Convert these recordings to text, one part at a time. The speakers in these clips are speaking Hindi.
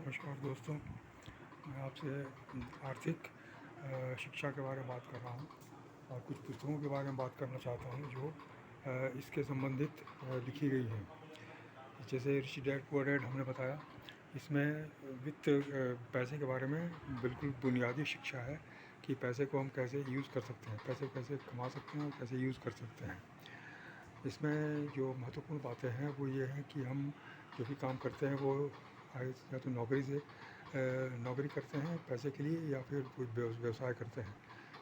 नमस्कार दोस्तों, मैं आपसे आर्थिक शिक्षा के बारे में बात कर रहा हूँ और कुछ पुस्तकों के बारे में बात करना चाहता हूँ जो इसके संबंधित लिखी गई हैं। जैसे रिच डैड पुअर डैड हमने बताया, इसमें वित्त पैसे के बारे में बिल्कुल बुनियादी शिक्षा है कि पैसे को हम कैसे यूज़ कर सकते हैं, पैसे कैसे कमा सकते हैं और कैसे यूज़ कर सकते हैं। इसमें जो महत्वपूर्ण बातें हैं वो ये हैं कि हम जो भी काम करते हैं वो या तो नौकरी करते हैं पैसे के लिए या फिर कोई व्यवसाय करते हैं।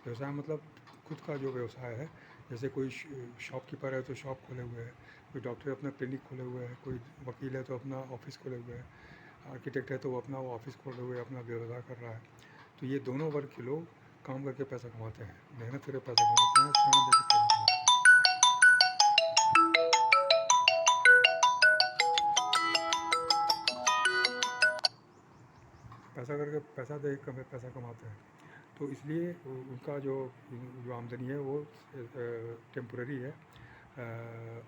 व्यवसाय मतलब खुद का जो व्यवसाय है, जैसे कोई शॉपकीपर है तो शॉप खोले हुए है, कोई डॉक्टर अपना क्लिनिक खोले हुए है, कोई वकील है तो अपना ऑफिस खोले हुए है, आर्किटेक्ट है तो वो अपना वो ऑफिस खोले हुए अपना व्यवसाय कर रहा है। तो ये दोनों वर्ग के लोग काम करके पैसा कमाते हैं, मेहनत करके पैसा कमाते हैं, श्रम देकर पैसा कमाते हैं। पैसा दे कर पैसा कमाते हैं। तो इसलिए उनका जो आमदनी है वो टेम्पररी है,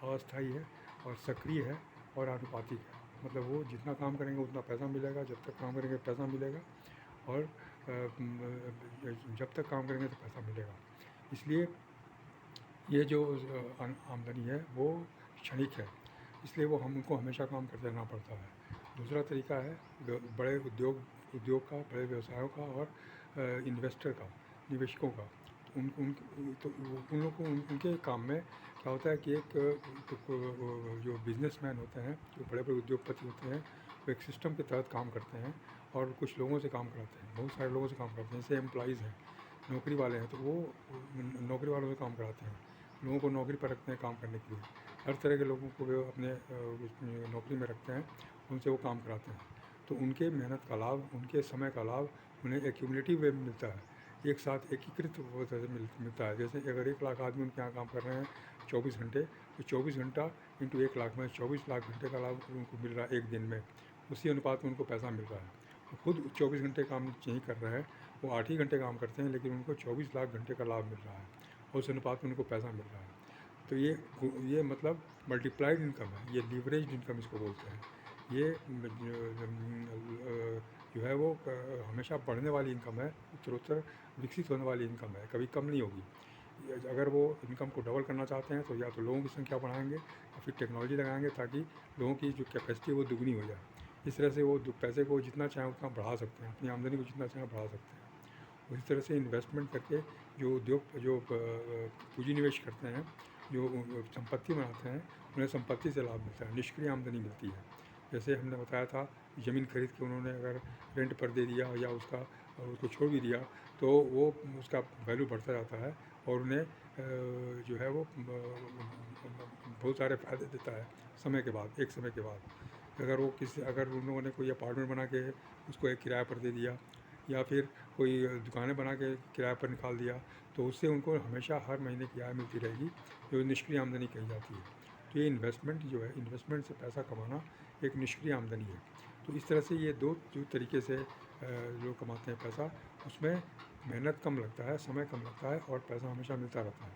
अस्थायी है और सक्रिय है और आनुपातिक है। मतलब वो जितना काम करेंगे उतना पैसा मिलेगा, जब तक काम करेंगे पैसा मिलेगा, और जब तक काम करेंगे तो पैसा मिलेगा। इसलिए ये जो आमदनी है वो क्षणिक है, इसलिए वो हमको हमेशा काम करते रहना पड़ता है। दूसरा तरीका है बड़े उद्योग का, बड़े व्यवसायों का और इन्वेस्टर का, निवेशकों का। तो उन लोग को उनके काम में क्या होता है कि एक जो बिजनेसमैन होते हैं, जो बड़े बड़े उद्योगपति होते हैं, वो एक सिस्टम के तहत काम करते हैं और कुछ लोगों से काम कराते हैं, बहुत सारे लोगों से काम करते हैं। जैसे एम्प्लॉइज़ हैं, नौकरी वाले हैं, तो वो नौकरी वालों से काम कराते हैं, लोगों को नौकरी पर रखते हैं काम करने के लिए। हर तरह के लोगों को वो अपने नौकरी में रखते हैं, उनसे वो काम कराते हैं। तो उनके मेहनत का लाभ, उनके समय का लाभ उन्हें एक्यूमुलेटिव वे में मिलता है, एक साथ एकीकृत वो तरह से मिलता है। जैसे अगर 1 लाख आदमी उनके यहाँ काम कर रहे हैं 24 घंटे, तो 24 घंटा इंटू 1 लाख में 24 लाख घंटे का लाभ उनको मिल रहा है एक दिन में। उसी अनुपात में उनको पैसा मिल रहा है। वो खुद 24 घंटे काम नहीं कर रहे हैं, वो 8 ही घंटे काम करते हैं, लेकिन उनको 24 लाख घंटे का लाभ मिल रहा है और उस अनुपात में उनको पैसा मिल रहा है। तो ये मतलब मल्टीप्लाइड इनकम है, ये लीवरेज्ड इनकम इसको बोलते हैं। ये जो है वो हमेशा बढ़ने वाली इनकम है, उत्तरोत्तर विकसित होने वाली इनकम है, कभी कम नहीं होगी। अगर वो इनकम को डबल करना चाहते हैं तो या तो लोगों की संख्या बढ़ाएंगे या फिर टेक्नोलॉजी लगाएंगे ताकि लोगों की जो कैपेसिटी है वो दुगनी हो जाए। इस तरह से वो पैसे को जितना चाहें उतना बढ़ा सकते हैं, अपनी आमदनी को जितना चाहें बढ़ा सकते हैं। उसी तरह से इन्वेस्टमेंट करके जो पूंजी निवेश करते हैं, जो संपत्ति बनाते हैं, उन्हें संपत्ति से लाभ मिलता है, निष्क्रिय आमदनी मिलती है। जैसे हमने बताया था, ज़मीन खरीद के उन्होंने अगर रेंट पर दे दिया या उसको छोड़ भी दिया तो वो उसका वैल्यू बढ़ता जाता है और उन्हें जो है वो बहुत सारे फ़ायदे देता है एक समय के बाद। अगर उन लोगों ने कोई अपार्टमेंट बना के उसको एक किराए पर दे दिया या फिर कोई दुकानें बना के किराए पर निकाल दिया, तो उससे उनको हमेशा हर महीने की आय मिलती रहेगी, जो निष्क्रिय आमदनी कही जाती है। तो ये इन्वेस्टमेंट से पैसा कमाना एक निष्क्रिय आमदनी है। तो इस तरह से ये दो जो तरीके से लोग कमाते हैं पैसा, उसमें मेहनत कम लगता है, समय कम लगता है और पैसा हमेशा मिलता रहता है।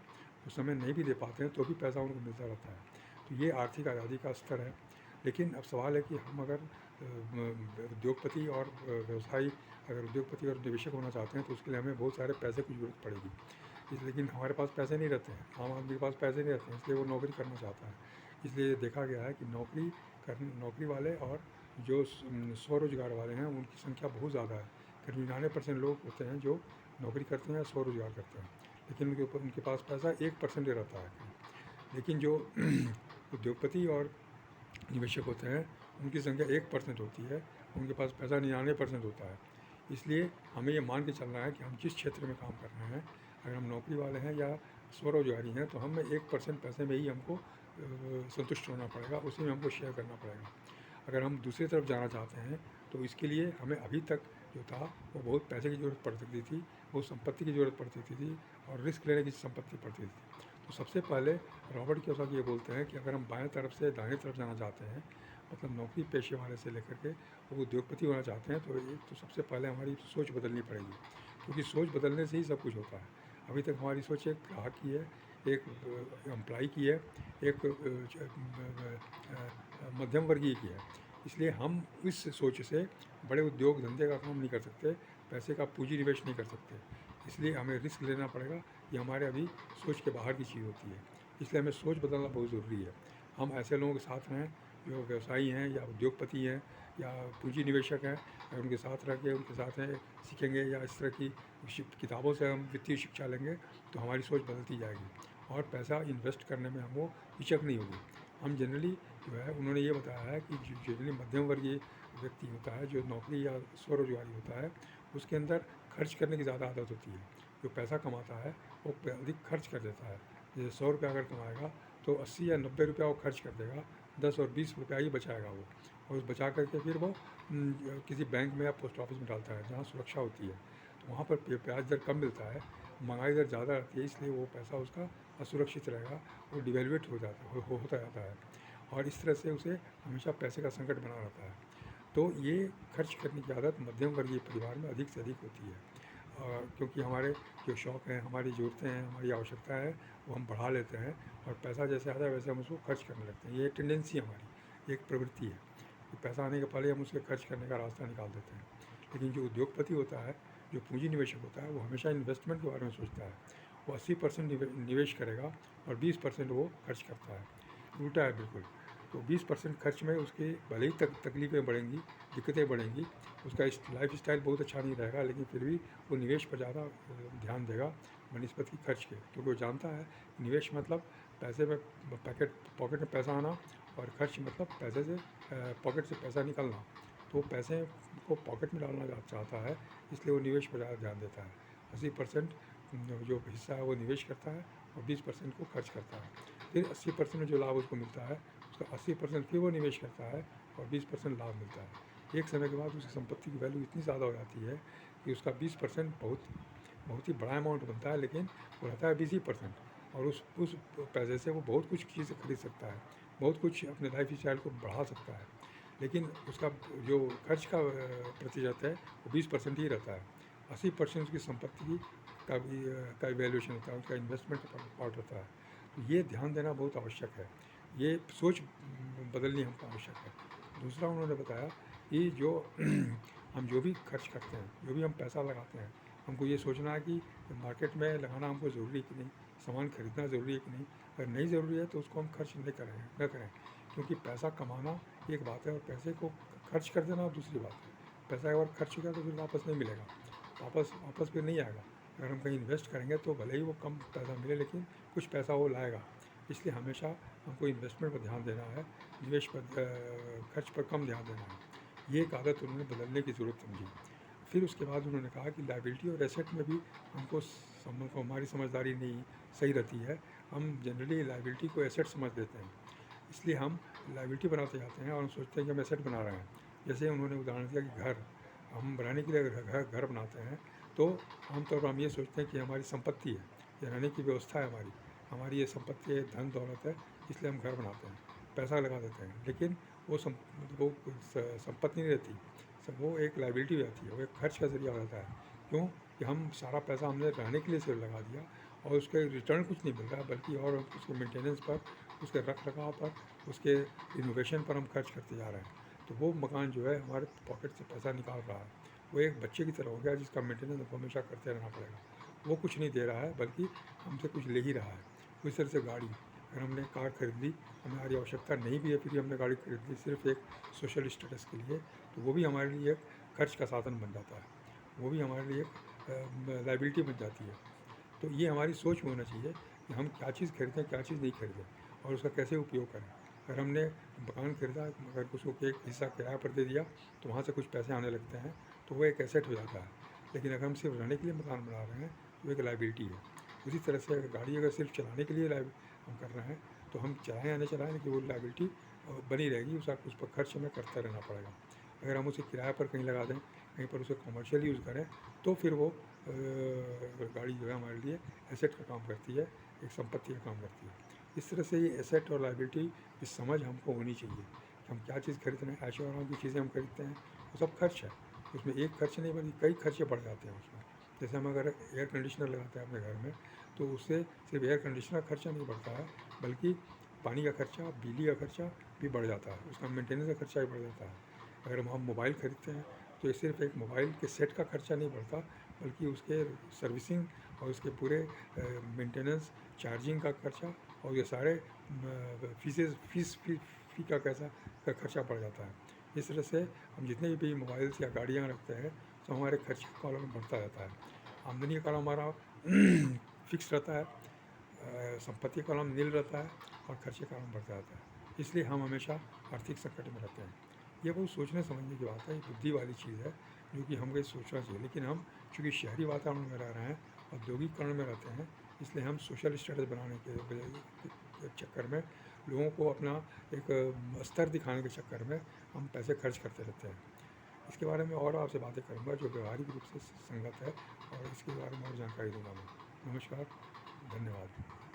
वो समय नहीं भी दे पाते हैं तो भी पैसा उनको मिलता रहता है। तो ये आर्थिक आज़ादी का स्तर है। लेकिन अब सवाल है कि हम अगर उद्योगपति और व्यवसायी अगर उद्योगपति और निवेशक होना चाहते हैं तो उसके लिए हमें बहुत सारे पैसे की ज़रूरत पड़ेगी। लेकिन हमारे पास पैसे नहीं रहते हैं, आम आदमी के पास पैसे नहीं रहते हैं, इसलिए वो नौकरी करना चाहता है। इसलिए देखा गया है कि नौकरी वाले और जो स्वरोजगार वाले हैं उनकी संख्या बहुत ज़्यादा है। करीब 99% लोग होते हैं जो नौकरी करते हैं, स्वरोजगार करते हैं, लेकिन उनके पास पैसा 1% रहता है। लेकिन जो उद्योगपति और निवेशक होते हैं उनकी संख्या 1% होती है, उनके पास पैसा 99% होता है। इसलिए हमें ये मान के चलना है कि हम जिस क्षेत्र में काम कर रहे हैं, अगर हम नौकरी वाले हैं या स्वरोजगारी हैं, तो हमें 1% पैसे में ही हमको संतुष्ट होना पड़ेगा, उसी में हमको शेयर करना पड़ेगा। अगर हम दूसरी तरफ जाना चाहते हैं तो इसके लिए हमें अभी तक जो था वो बहुत पैसे की ज़रूरत पड़ सकती थी, बहुत संपत्ति की ज़रूरत पड़ती थी और रिस्क लेने की संपत्ति पड़ती थी। तो सबसे पहले रॉबर्ट कियोसाकी ये बोलते हैं कि अगर हम बाएं तरफ से दाहिने तरफ जाना चाहते हैं, मतलब नौकरी पेशे वाले से लेकर के वो उद्योगपति होना चाहते हैं, तो सबसे पहले हमारी सोच बदलनी पड़ेगी, क्योंकि सोच बदलने से ही सब कुछ होता है। अभी तक हमारी सोच एक ग्राहक की है, एक एम्प्लॉई की है, एक मध्यम वर्गीय की है। इसलिए हम इस सोच से बड़े उद्योग धंधे का काम नहीं कर सकते, पैसे का पूँजी निवेश नहीं कर सकते। इसलिए हमें रिस्क लेना पड़ेगा, ये हमारे अभी सोच के बाहर की चीज़ होती है। इसलिए हमें सोच बदलना बहुत ज़रूरी है। हम ऐसे लोगों के साथ रहें जो व्यवसायी हैं या उद्योगपति हैं या पूँजी निवेशक हैं, अगर उनके साथ रह के उनके साथ हैं सीखेंगे या इस तरह की किताबों से हम वित्तीय शिक्षा लेंगे तो हमारी सोच बदलती जाएगी और पैसा इन्वेस्ट करने में हमको हिचक नहीं होगी। हम जनरली जो है उन्होंने ये बताया है कि जनरली मध्यम वर्गीय व्यक्ति होता है जो नौकरी या स्वरोजगारी होता है, उसके अंदर खर्च करने की ज़्यादा आदत होती है। जो पैसा कमाता है वो अधिक खर्च कर देता है। जैसे 100 रुपया अगर कमाएगा तो 80 या 90 रुपया वो खर्च कर देगा, 10 और 20 रुपया ही बचाएगा वो, और बचा करके फिर वो किसी बैंक में या पोस्ट ऑफिस में डालता है जहाँ सुरक्षा होती है। तो वहाँ पर ब्याज दर कम मिलता है, महंगाई दर ज़्यादा रहती है, इसलिए वो पैसा उसका असुरक्षित रहेगा, वो डिवेल्यूएट हो जाता होता जाता है और इस तरह से उसे हमेशा पैसे का संकट बना रहता है। तो ये खर्च करने की आदत मध्यम वर्गीय परिवार में अधिक से अधिक होती है, क्योंकि हमारे जो शौक़ हैं, हमारी ज़रूरतें हैं, हमारी आवश्यकता है, वो हम बढ़ा लेते हैं और पैसा जैसे आता है वैसे हम उसको खर्च करने लगते हैं। ये टेंडेंसी हमारी, एक प्रवृत्ति है कि पैसा आने के पहले हम उसके खर्च करने का रास्ता निकाल देते हैं। लेकिन जो उद्योगपति होता है, जो पूंजी निवेशक होता है, वो हमेशा इन्वेस्टमेंट के बारे में सोचता है। वो 80% निवेश करेगा और 20% वो खर्च करता है। उल्टा है बिल्कुल। तो 20% खर्च में उसकी भले ही तकलीफ़ें बढ़ेंगी, दिक्कतें बढ़ेंगी, उसका लाइफ स्टाइल बहुत अच्छा नहीं रहेगा, लेकिन फिर भी वो निवेश पर ज़्यादा ध्यान देगा बनिस्बत की खर्च के, क्योंकि वो जानता है निवेश मतलब पैसे में पॉकेट में पैसा आना और खर्च मतलब पैसे से पॉकेट से पैसा निकलना। तो पैसे को पॉकेट में डालना चाहता है, इसलिए वो निवेश पर ज़्यादा ध्यान देता है। 80% जो हिस्सा है वो निवेश करता है और 20% को खर्च करता है। फिर 80% में जो लाभ उसको मिलता है, उसका 80% फिर वो निवेश करता है और 20% लाभ मिलता है। एक समय के बाद उसकी संपत्ति की वैल्यू इतनी ज़्यादा हो जाती है कि उसका 20% बहुत ही बड़ा अमाउंट बनता है, लेकिन वो रहता है 20% और उस पैसे से वो बहुत कुछ चीज़ें खरीद सकता है, बहुत कुछ अपने लाइफ स्टाइल को बढ़ा सकता है। लेकिन उसका जो खर्च का प्रतिशत है वो 20% ही रहता है। 80% उसकी संपत्ति का वैल्यूएशन होता है, उसका इन्वेस्टमेंट का पार्ट होता है। तो ये ध्यान देना बहुत आवश्यक है, ये सोच बदलनी हमको आवश्यक है। दूसरा उन्होंने बताया कि जो हम जो भी खर्च करते हैं, जो भी हम पैसा लगाते हैं, हमको ये सोचना है कि मार्केट में लगाना हमको ज़रूरी है कि नहीं, सामान खरीदना ज़रूरी है कि नहीं। अगर नहीं ज़रूरी है तो उसको हम खर्च न करें, क्योंकि पैसा कमाना एक बात है और पैसे को खर्च कर देना दूसरी बात है। पैसा एक बार खर्च हो गया तो फिर वापस नहीं मिलेगा, वापस फिर नहीं आएगा। अगर हम कहीं इन्वेस्ट करेंगे तो भले ही वो कम पैसा मिले, लेकिन कुछ पैसा वो लाएगा। इसलिए हमेशा हमको इन्वेस्टमेंट पर ध्यान देना है, निवेश पर खर्च पर कम ध्यान देना है। ये एक आदत उन्होंने बदलने की ज़रूरत समझी। फिर उसके बाद उन्होंने कहा कि लायबिलिटी और एसेट में भी हमको हमारी समझदारी नहीं सही रहती है। हम जनरली लायबिलिटी को एसेट समझ लेते हैं, इसलिए हम लायबिलिटी बनाते जाते हैं और हम सोचते हैं कि हम एसेट बना रहे हैं। जैसे उन्होंने उदाहरण दिया कि घर हम बनाने के लिए अगर घर बनाते हैं तो आमतौर पर हम ये सोचते हैं कि हमारी संपत्ति है, ये रहने की व्यवस्था है, हमारी ये संपत्ति है, धन दौलत है, इसलिए हम घर बनाते हैं, पैसा लगा देते हैं। लेकिन वो संपत्ति नहीं रहती, वो एक लायबिलिटी हो जाती है, वो एक खर्च का ज़रिया हो जाता है। क्यों कि हम सारा पैसा हमने रहने के लिए सिर्फ लगा दिया और उसके रिटर्न कुछ नहीं मिल रहा है, बल्कि और उसके मेंटेनेंस पर, उसके रख रखाव पर, उसके रिनोवेशन पर हम खर्च करते जा रहे हैं। तो वो मकान जो है हमारे पॉकेट से पैसा निकाल रहा है, वो एक बच्चे की तरह हो गया जिसका मेंटेनेंस हमको हमेशा करते रहना पड़ेगा। वो कुछ नहीं दे रहा है, बल्कि हमसे कुछ ले ही रहा है। उस तरह से गाड़ी, अगर हमने कार खरीद ली, हमारी आवश्यकता नहीं भी है, फिर हमने गाड़ी खरीद ली सिर्फ एक सोशल स्टेटस के लिए, तो वो भी हमारे लिए एक खर्च का साधन बन जाता है, वो भी हमारे लिए एक लायबिलिटी बन जाती है। तो ये हमारी सोच में होना चाहिए कि हम क्या चीज़ खरीदें, क्या चीज़ नहीं खरीदें और उसका कैसे उपयोग करें। अगर हमने मकान खरीदा, अगर उसको एक हिस्सा किराए पर दे दिया तो वहाँ से कुछ पैसे आने लगते हैं, तो वो एक एसेट हो जाता है। लेकिन अगर हम सिर्फ रहने के लिए मकान बना रहे हैं तो एक लायबिलिटी है। उसी तरह से अगर गाड़ी अगर सिर्फ चलाने के लिए हम कर रहे हैं तो हम चाहें या नहीं चलाएं, लेकिन वो लायबिलिटी बनी रहेगी, उस पर खर्च हमें करता रहना पड़ेगा। अगर हम उसे किराए पर कहीं लगा दें, कहीं पर उसे कमर्शियल यूज़ करें, तो फिर वो गाड़ी जो है हमारे लिए एसेट का काम करती है, एक संपत्ति का काम करती है। इस तरह से ये एसेट और लायबिलिटी की समझ हमको होनी चाहिए कि हम क्या चीज़ खरीद रहे हैं। ऐशो आराम की चीज़ें हम खरीदते हैं, वो सब खर्च है, उसमें एक खर्च नहीं बल्कि कई खर्चे बढ़ जाते हैं उसमें। जैसे हम अगर एयर कंडीशनर लगाते हैं अपने घर में, तो उससे सिर्फ एयर कंडीशनर खर्चा नहीं बढ़ता है, बल्कि पानी का खर्चा, बिजली का खर्चा भी बढ़ जाता है, उसका मेंटेनेंस का खर्चा भी बढ़ जाता है। अगर हम मोबाइल खरीदते हैं तो ये सिर्फ एक मोबाइल के सेट का खर्चा नहीं बढ़ता, बल्कि उसके सर्विसिंग और उसके पूरे मेंटेनेंस, चार्जिंग का खर्चा और ये सारे फी का खर्चा बढ़ जाता है। इस तरह से हम जितने भी मोबाइल्स या गाड़ियाँ रखते हैं तो हमारे खर्च का कॉलम बढ़ता रहता है। आमदनी का कॉलम हमारा फिक्स रहता है, संपत्ति का कॉलम नील रहता है और खर्चे का कॉलम बढ़ता रहता है। इसलिए हम हमेशा आर्थिक संकट में रहते हैं। ये बहुत सोचने समझने की बात है, ये बुद्धि वाली चीज़ है जो कि हमको सोचना चाहिए। लेकिन हम चूँकि शहरी वातावरण में रह रहे हैं, औद्योगिकरण में रहते हैं, इसलिए हम सोशल स्टेटस बनाने के चक्कर में, लोगों को अपना एक स्तर दिखाने के चक्कर में हम पैसे खर्च करते रहते हैं। इसके बारे में और आपसे बातें करूँगा जो व्यवहारिक रूप से संगत है, और इसके बारे में और जानकारी दूँगा मैं। नमस्कार, धन्यवाद।